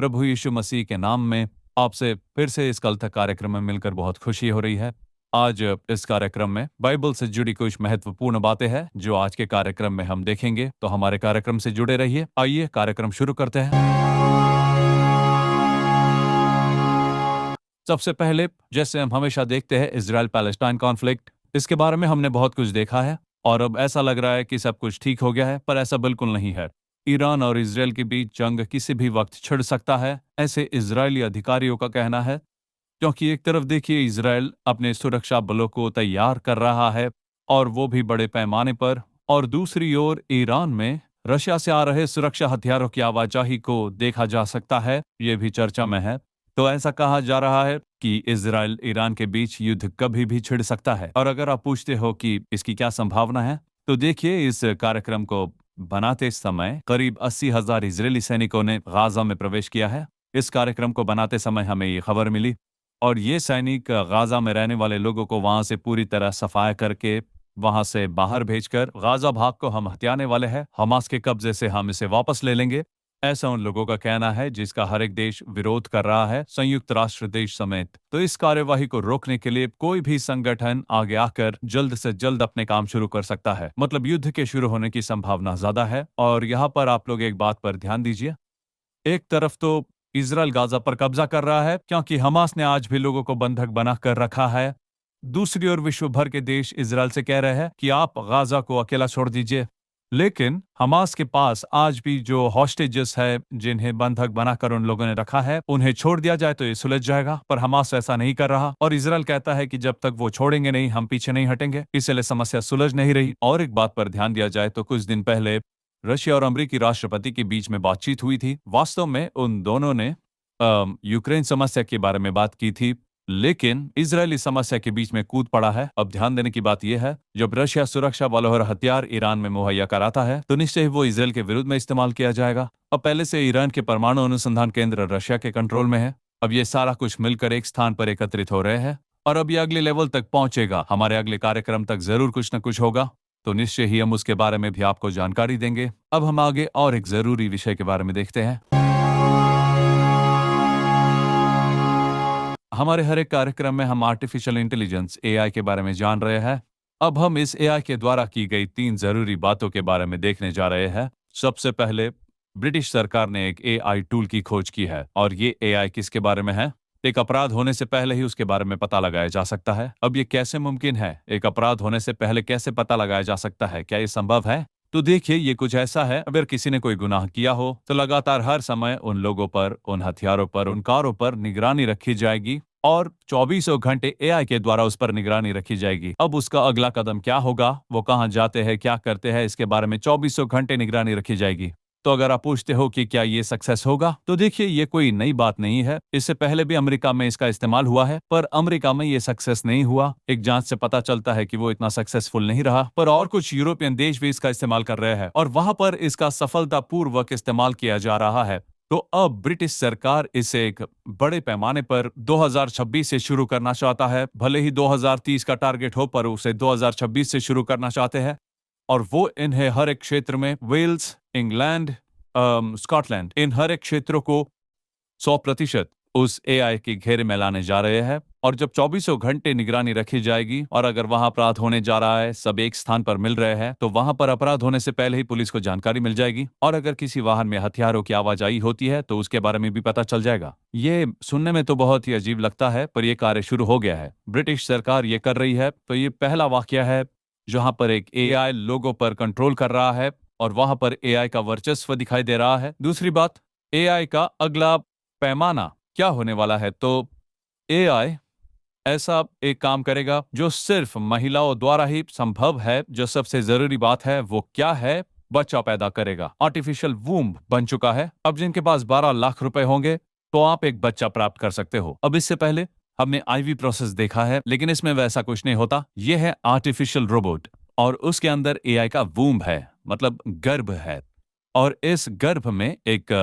प्रभु यीशु मसीह के नाम में आपसे फिर से इस कल तक कार्यक्रम में मिलकर बहुत खुशी हो रही है। आज इस कार्यक्रम में बाइबल से जुड़ी कुछ महत्वपूर्ण बातें हैं जो आज के कार्यक्रम में हम देखेंगे, तो हमारे कार्यक्रम से जुड़े रहिए। आइए कार्यक्रम शुरू करते हैं। सबसे पहले, जैसे हम हमेशा देखते हैं, इजराइल पैलेस्टाइन कॉन्फ्लिक्ट, इसके बारे में हमने बहुत कुछ देखा है और अब ऐसा लग रहा है कि सब कुछ ठीक हो गया है, पर ऐसा बिल्कुल नहीं है। ईरान और इजराइल के बीच जंग किसी भी वक्त छिड़ सकता है, ऐसे इजरायली अधिकारियों का कहना है। क्योंकि एक तरफ देखिए इजराइल अपने सुरक्षा बलों को तैयार कर रहा है और वो भी बड़े पैमाने पर, और दूसरी ओर ईरान में रशिया से आ रहे सुरक्षा हथियारों की आवाजाही को देखा जा सकता है, ये भी चर्चा में है। तो ऐसा कहा जा रहा है कि इजराइल ईरान के बीच युद्ध कभी भी छिड़ सकता है। और अगर आप पूछते हो कि इसकी क्या संभावना है, तो देखिए इस कार्यक्रम को बनाते समय करीब 80,000 इजरायली सैनिकों ने गाजा में प्रवेश किया है। इस कार्यक्रम को बनाते समय हमें ये खबर मिली और ये सैनिक गाजा में रहने वाले लोगों को वहां से पूरी तरह सफाया करके वहां से बाहर भेजकर गाजा भाग को हम हथियाने वाले हैं, हमास के कब्जे से हम इसे वापस ले लेंगे, ऐसा उन लोगों का कहना है, जिसका हर एक देश विरोध कर रहा है, संयुक्त राष्ट्र देश समेत। तो इस कार्यवाही को रोकने के लिए कोई भी संगठन आगे आकर जल्द से जल्द अपने काम शुरू कर सकता है। मतलब युद्ध के शुरू होने की संभावना ज्यादा है। और यहाँ पर आप लोग एक बात पर ध्यान दीजिए, एक तरफ तो इजराइल गाजा पर कब्जा कर रहा है क्योंकि हमास ने आज भी लोगों को बंधक बना कर रखा है। दूसरी ओर विश्व भर के देश इजराइल से कह रहे हैं कि आप गाजा को अकेला छोड़ दीजिए। लेकिन हमास के पास आज भी जो हॉस्टेजेस है, जिन्हें बंधक बनाकर उन लोगों ने रखा है, उन्हें छोड़ दिया जाए तो ये सुलझ जाएगा, पर हमास ऐसा नहीं कर रहा और इजराइल कहता है कि जब तक वो छोड़ेंगे नहीं, हम पीछे नहीं हटेंगे, इसलिए समस्या सुलझ नहीं रही। और एक बात पर ध्यान दिया जाए तो कुछ दिन पहले रशिया और अमेरिकी राष्ट्रपति के बीच में बातचीत हुई थी। वास्तव में उन दोनों ने यूक्रेन समस्या के बारे में बात की थी, लेकिन इजरायली समस्या के बीच में कूद पड़ा है। अब ध्यान देने की बात यह है, जब रशिया सुरक्षा बलों और हथियार ईरान में मुहैया कराता है तो निश्चय ही वो इजरायल के विरुद्ध में इस्तेमाल किया जाएगा। अब पहले से ईरान के परमाणु अनुसंधान केंद्र रशिया के कंट्रोल में है। अब ये सारा कुछ मिलकर एक स्थान पर एकत्रित हो रहे हैं और अब ये अगले लेवल तक पहुंचेगा। हमारे अगले कार्यक्रम तक जरूर कुछ न कुछ होगा, तो निश्चय ही हम उसके बारे में भी आपको जानकारी देंगे। अब हम आगे और एक जरूरी विषय के बारे में देखते हैं। हमारे हर एक कार्यक्रम में हम आर्टिफिशियल इंटेलिजेंस एआई के बारे में जान रहे हैं। अब हम इस एआई के द्वारा की गई 3 जरूरी बातों के बारे में देखने जा रहे हैं। सबसे पहले, ब्रिटिश सरकार ने एक एआई टूल की खोज की है और ये एआई किसके बारे में है? एक अपराध होने से पहले ही उसके बारे में पता लगाया जा सकता है। अब ये कैसे मुमकिन है? एक अपराध होने से पहले कैसे पता लगाया जा सकता है? क्या ये संभव है? तो देखिए, ये कुछ ऐसा है, अगर किसी ने कोई गुनाह किया हो तो लगातार हर समय उन लोगों पर, उन हथियारों पर, उन कारों पर निगरानी रखी जाएगी और 24 घंटे एआई के द्वारा उस पर निगरानी रखी जाएगी। अब उसका अगला कदम क्या होगा, वो कहां जाते हैं, क्या करते हैं, इसके बारे में 24 घंटे निगरानी रखी जाएगी। तो अगर आप पूछते हो कि क्या ये सक्सेस होगा, तो देखिए ये कोई नई बात नहीं है। इससे पहले भी अमेरिका में इसका इस्तेमाल हुआ है, पर अमेरिका में ये सक्सेस नहीं हुआ। एक जांच से पता चलता है कि वो इतना सक्सेसफुल नहीं रहा। पर और कुछ यूरोपियन देश भी इसका इस्तेमाल कर रहे हैं और वहां पर इसका सफलतापूर्वक इस्तेमाल किया जा रहा है। तो अब ब्रिटिश सरकार इसे एक बड़े पैमाने पर 2026 से शुरू करना चाहता है। भले ही 2030 का टारगेट हो, पर उसे 2026 से शुरू करना चाहते हैं। और वो इन्हें हर एक क्षेत्र में, वेल्स, इंग्लैंड, स्कॉटलैंड, इन हर एक क्षेत्रों को 100% उस एआई के घेरे में लाने जा रहे हैं। और जब 24 घंटे निगरानी रखी जाएगी और अगर वहां अपराध होने जा रहा है, सब एक स्थान पर मिल रहे हैं, तो वहां पर अपराध होने से पहले ही पुलिस को जानकारी मिल जाएगी। और अगर किसी वाहन में हथियारों की आवाजाही होती है तो उसके बारे में भी पता चल जाएगा। ये सुनने में तो बहुत ही अजीब लगता है, पर यह कार्य शुरू हो गया है। ब्रिटिश सरकार ये कर रही है। तो ये पहला वाकया है जहां पर एक एआई लोगों पर कंट्रोल कर रहा है और वहां पर एआई का वर्चस्व दिखाई दे रहा है। दूसरी बात, एआई का अगला पैमाना क्या होने वाला है? तो एआई ऐसा एक काम करेगा जो सिर्फ महिलाओं द्वारा ही संभव है। जो सबसे जरूरी बात है वो क्या है? बच्चा पैदा करेगा। आर्टिफिशियल वूम्ब बन चुका है। अब जिनके पास 12 लाख रुपए होंगे तो आप एक बच्चा प्राप्त कर सकते हो। अब इससे पहले हमने आईवी प्रोसेस देखा है, लेकिन इसमें वैसा कुछ नहीं होता। यह है आर्टिफिशियल रोबोट और उसके अंदर एआई का वूम्ब है, मतलब गर्भ है। और इस गर्भ में एक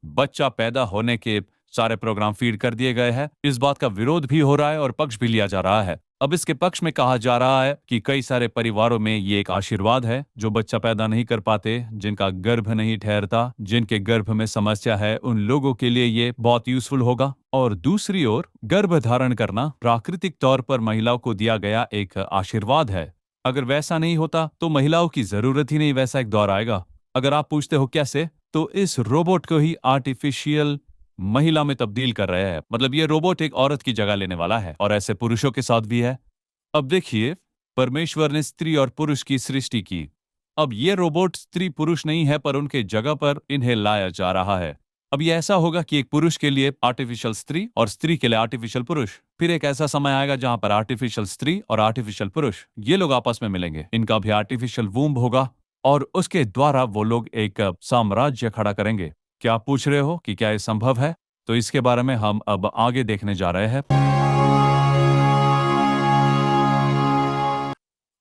बच्चा पैदा होने के सारे प्रोग्राम फीड कर दिए गए हैं। इस बात का विरोध भी हो रहा है और पक्ष भी लिया जा रहा है। अब इसके पक्ष में कहा जा रहा है कि कई सारे परिवारों में ये एक आशीर्वाद है जो बच्चा पैदा नहीं कर पाते, जिनका गर्भ नहीं ठहरता, जिनके गर्भ में समस्या है, उन लोगों के लिए ये बहुत यूजफुल होगा। और दूसरी ओर गर्भ धारण करना प्राकृतिक तौर पर महिलाओं को दिया गया एक आशीर्वाद है। अगर वैसा नहीं होता तो महिलाओं की जरूरत ही नहीं, वैसा एक दौर आएगा। अगर आप पूछते हो कैसे, तो इस रोबोट को ही आर्टिफिशियल महिला में तब्दील कर रहे हैं। मतलब ये रोबोट एक औरत की जगह लेने वाला है और ऐसे पुरुषों के साथ भी है। अब देखिए, परमेश्वर ने स्त्री और पुरुष की सृष्टि की। अब ये रोबोट स्त्री पुरुष नहीं है, पर उनके जगह पर इन्हें लाया जा रहा है। अब ये ऐसा होगा कि एक पुरुष के लिए आर्टिफिशियल स्त्री और स्त्री के लिए आर्टिफिशियल पुरुष। फिर एक ऐसा समय आएगा जहां पर आर्टिफिशियल स्त्री और आर्टिफिशियल पुरुष ये लोग आपस में मिलेंगे। इनका भी आर्टिफिशियल वूम्ब होगा और उसके द्वारा वो लोग एक साम्राज्य खड़ा करेंगे। क्या आप पूछ रहे हो कि क्या ये संभव है? तो इसके बारे में हम अब आगे देखने जा रहे हैं।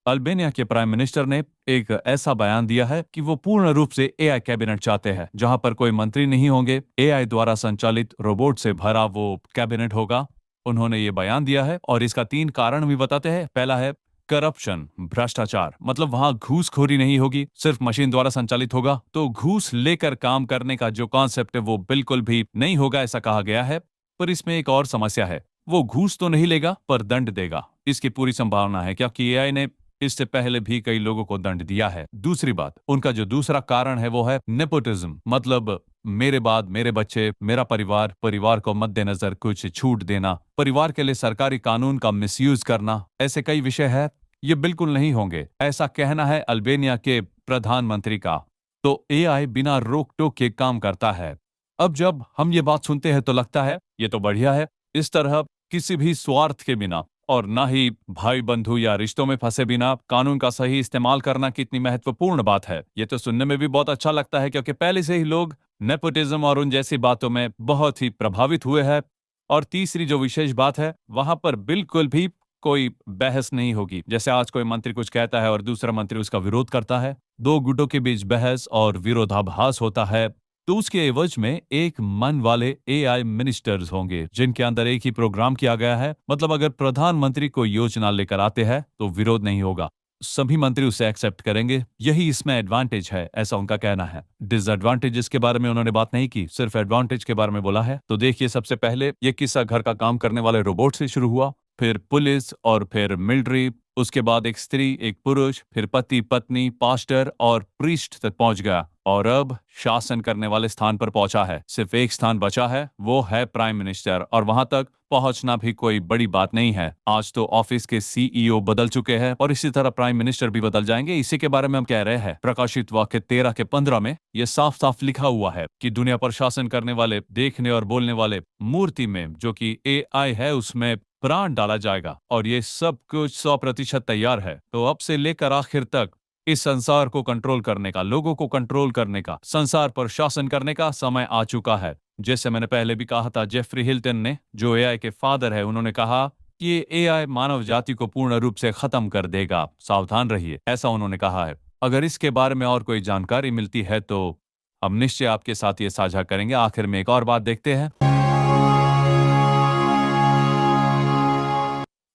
अल्बानिया के प्राइम मिनिस्टर ने एक ऐसा बयान दिया है कि वो पूर्ण रूप से एआई कैबिनेट चाहते हैं, जहां पर कोई मंत्री नहीं होंगे। एआई द्वारा संचालित रोबोट से भरा वो कैबिनेट होगा। उन्होंने ये बयान दिया है और इसका 3 कारण भी बताते हैं। पहला है करप्शन, भ्रष्टाचार। मतलब वहां घूसखोरी नहीं होगी, सिर्फ मशीन द्वारा संचालित होगा। तो घूस लेकर काम करने का जो कॉन्सेप्ट है वो बिल्कुल भी नहीं होगा, ऐसा कहा गया है। पर इसमें एक और समस्या है, वो घूस तो नहीं लेगा पर दंड देगा। इसकी पूरी संभावना है क्योंकि एआई ने इससे पहले भी कई लोगों को दंड दिया है। दूसरी बात, उनका जो दूसरा कारण है वो है नेपोटिज्म। मतलब मेरे बाद मेरे बच्चे, मेरा परिवार, परिवार को मद्देनजर कुछ छूट देना, परिवार के लिए सरकारी कानून का मिसयूज करना, ऐसे कई विषय है। ये बिल्कुल नहीं होंगे, ऐसा कहना है अल्बानिया के प्रधानमंत्री का। तो एआई बिना रोक टोक के काम करता है। अब जब हम ये बात सुनते हैं तो लगता है ये तो बढ़िया है। इस तरह किसी भी स्वार्थ के बिना और ना ही भाई बंधु या रिश्तों में फंसे बिना कानून का सही इस्तेमाल करना कितनी महत्वपूर्ण बात है। ये तो सुनने में भी बहुत अच्छा लगता है क्योंकि पहले से ही लोग नेपोटिज्म और उन जैसी बातों में बहुत ही प्रभावित हुए हैं। और तीसरी जो विशेष बात है, वहां पर बिल्कुल भी कोई बहस नहीं होगी। जैसे आज कोई मंत्री कुछ कहता है और दूसरा मंत्री उसका विरोध करता है, 2 गुटों के बीच बहस और विरोधाभास होता है। तो उसके एवज में एक मन वाले एआई मिनिस्टर्स होंगे जिनके अंदर एक ही प्रोग्राम किया गया है। मतलब अगर प्रधानमंत्री कोई योजना लेकर आते हैं तो विरोध नहीं होगा, सभी मंत्री उसे एक्सेप्ट करेंगे। यही इसमें एडवांटेज है, ऐसा उनका कहना है। डिसएडवांटेजेस के बारे में उन्होंने बात नहीं की, सिर्फ एडवांटेज के बारे में बोला है। तो देखिए, सबसे पहले ये किस्सा घर का काम करने वाले रोबोट से शुरू हुआ, फिर पुलिस और फिर मिलिट्री, उसके बाद एक स्त्री, एक पुरुष, फिर पति पत्नी, पास्टर और प्रीस्ट तक पहुंच गया और अब शासन करने वाले स्थान पर पहुंचा है। सिर्फ एक स्थान बचा है, वो है प्राइम मिनिस्टर, और वहां तक पहुंचना भी कोई बड़ी बात नहीं है। आज तो ऑफिस के सीईओ बदल चुके हैं और इसी तरह प्राइम मिनिस्टर भी बदल जाएंगे। इसी के बारे में हम कह रहे हैं। प्रकाशित वाक्य 13 के 15 में ये साफ साफ लिखा हुआ है कि दुनिया पर शासन करने वाले, देखने और बोलने वाले मूर्ति में जो कि एआई है उसमें प्राण डाला जाएगा और ये सब कुछ 100% तैयार है। तो अब से लेकर आखिर तक इस संसार को कंट्रोल करने का, लोगों को कंट्रोल करने का, संसार पर शासन करने का समय आ चुका है। जैसे मैंने पहले भी कहा था, जेफरी हिल्टन ने, जो एआई के फादर है, उन्होंने कहा कि ये एआई मानव जाति को पूर्ण रूप से खत्म कर देगा, सावधान रहिए, ऐसा उन्होंने कहा है। अगर इसके बारे में और कोई जानकारी मिलती है तो हम निश्चय आपके साथ ये साझा करेंगे। आखिर में एक और बात देखते हैं।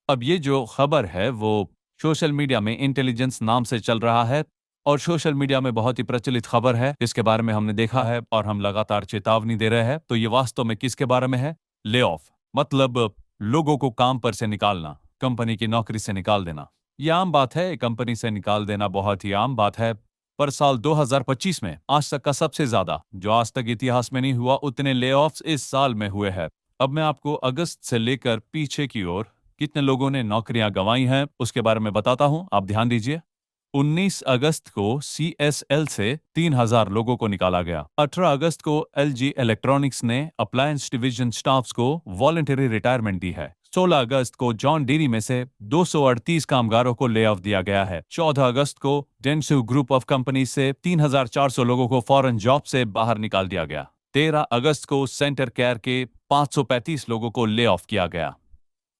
अब ये जो खबर है वो सोशल मीडिया में इंटेलिजेंस नाम से चल रहा है और सोशल मीडिया में बहुत ही प्रचलित खबर है। इसके बारे में हमने देखा है और हम लगातार चेतावनी दे रहे हैं। तो ये वास्तव में किसके बारे में है? ले ऑफ, मतलब लोगों को काम पर से निकालना, कंपनी की नौकरी से निकाल देना। ये आम बात है, कंपनी से निकाल देना बहुत ही आम बात है। पर साल 2025 में आज तक का सबसे ज्यादा, जो आज तक इतिहास में नहीं हुआ, उतने ले ऑफ्स इस साल में हुए हैं। अब मैं आपको अगस्त से लेकर पीछे की ओर कितने लोगों ने नौकरियां गंवाई हैं उसके बारे में बताता हूं, आप ध्यान दीजिए। 19 अगस्त को CSL से 3000 लोगों को निकाला गया। 18 अगस्त को LG इलेक्ट्रॉनिक्स ने अप्लायंस डिवीजन स्टाफ्स को वॉलंटरी रिटायरमेंट दी है। 16 अगस्त को जॉन डीरी में से 238 कामगारों को ले ऑफ दिया गया है। 14 अगस्त को डेंसू ग्रुप ऑफ कंपनी से 3400 लोगों को फॉरेन जॉब से बाहर निकाल दिया गया। 13 अगस्त को सेंटर केयर के 535 लोगों को ले ऑफ किया गया।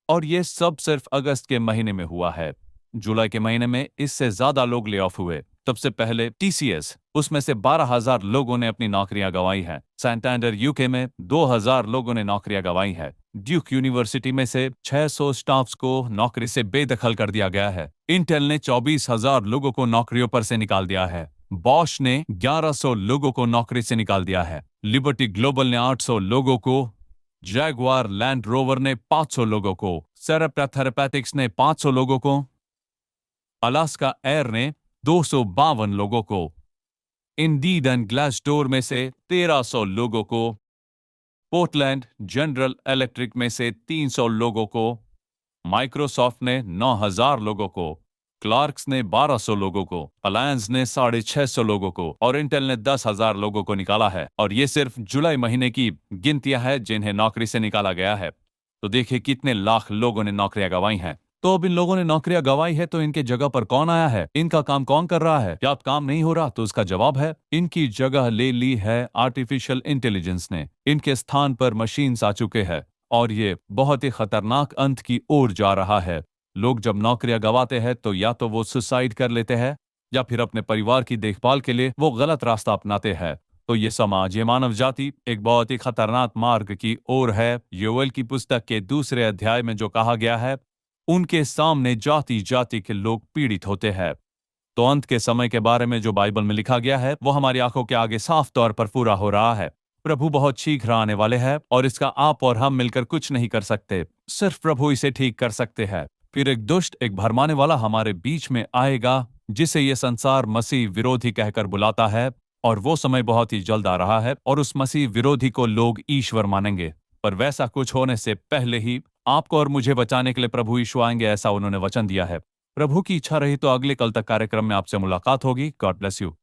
और ये सब सिर्फ अगस्त के महीने में हुआ है। जुलाई के महीने में इससे ज्यादा लोग ले ऑफ हुए। सबसे पहले टीसीएस, उसमें से 12,000 लोगों ने अपनी नौकरियां गंवाई हैं। सैंटेंडर यूके में 2,000 लोगों ने नौकरियां गंवाई है। ड्यूक यूनिवर्सिटी में से 600 स्टाफ्स को नौकरी से बेदखल कर दिया गया है। इंटेल ने 24,000 लोगों को नौकरियों पर से निकाल दिया है। बॉश ने 1100 लोगों को नौकरी से निकाल दिया है। लिबर्टी ग्लोबल ने 800 लोगों को, जैगवार लैंड रोवर ने 500 लोगों को, सेरेप्टा थेरेपैटिक्स ने 500 लोगों को, अलास्का एयर ने 252 लोगों को, इंडीड एंड ग्लासडोर में से 1300 लोगों को, पोर्टलैंड जनरल इलेक्ट्रिक में से 300 लोगों को, माइक्रोसॉफ्ट ने 9,000 लोगों को, क्लार्क्स ने 1,200 लोगों को, अलायंस ने 650 लोगों को और इंटेल ने 10,000 लोगों को निकाला है। और ये सिर्फ जुलाई महीने की गिनतियां हैं जिन्हें नौकरी से निकाला गया है। तो देखिए कितने लाख लोगों ने नौकरियां गंवाई हैं। तो अब इन लोगों ने नौकरियां गंवाई है तो इनके जगह पर कौन आया है? इनका काम कौन कर रहा है? क्या अब काम नहीं हो रहा? तो उसका जवाब है, इनकी जगह ले ली है आर्टिफिशियल इंटेलिजेंस ने। इनके स्थान पर मशीन्स आ चुके हैं और ये बहुत ही खतरनाक अंत की ओर जा रहा है। लोग जब नौकरियां गंवाते हैं तो या तो वो सुसाइड कर लेते हैं या फिर अपने परिवार की देखभाल के लिए वो गलत रास्ता अपनाते हैं। तो ये समाज, ये मानव जाति एक बहुत ही खतरनाक मार्ग की ओर है। योएल की पुस्तक के दूसरे अध्याय में जो कहा गया है, उनके सामने जाति जाति के लोग पीड़ित होते हैं। तो अंत के समय के बारे में जो बाइबल में लिखा गया है वो हमारी आंखों के आगे साफ तौर पर पूरा हो रहा है। प्रभु बहुत शीघ्र आने वाले हैं और इसका आप और हम मिलकर कुछ नहीं कर सकते, सिर्फ प्रभु इसे ठीक कर सकते हैं। फिर एक दुष्ट, एक भरमाने वाला हमारे बीच में आएगा जिसे ये संसार मसीह विरोधी कहकर बुलाता है, और वो समय बहुत ही जल्द आ रहा है और उस मसीह विरोधी को लोग ईश्वर मानेंगे। पर वैसा कुछ होने से पहले ही आपको और मुझे बचाने के लिए प्रभु यीशु आएंगे, ऐसा उन्होंने वचन दिया है। प्रभु की इच्छा रही तो अगले कल तक कार्यक्रम में आपसे मुलाकात होगी। God bless you.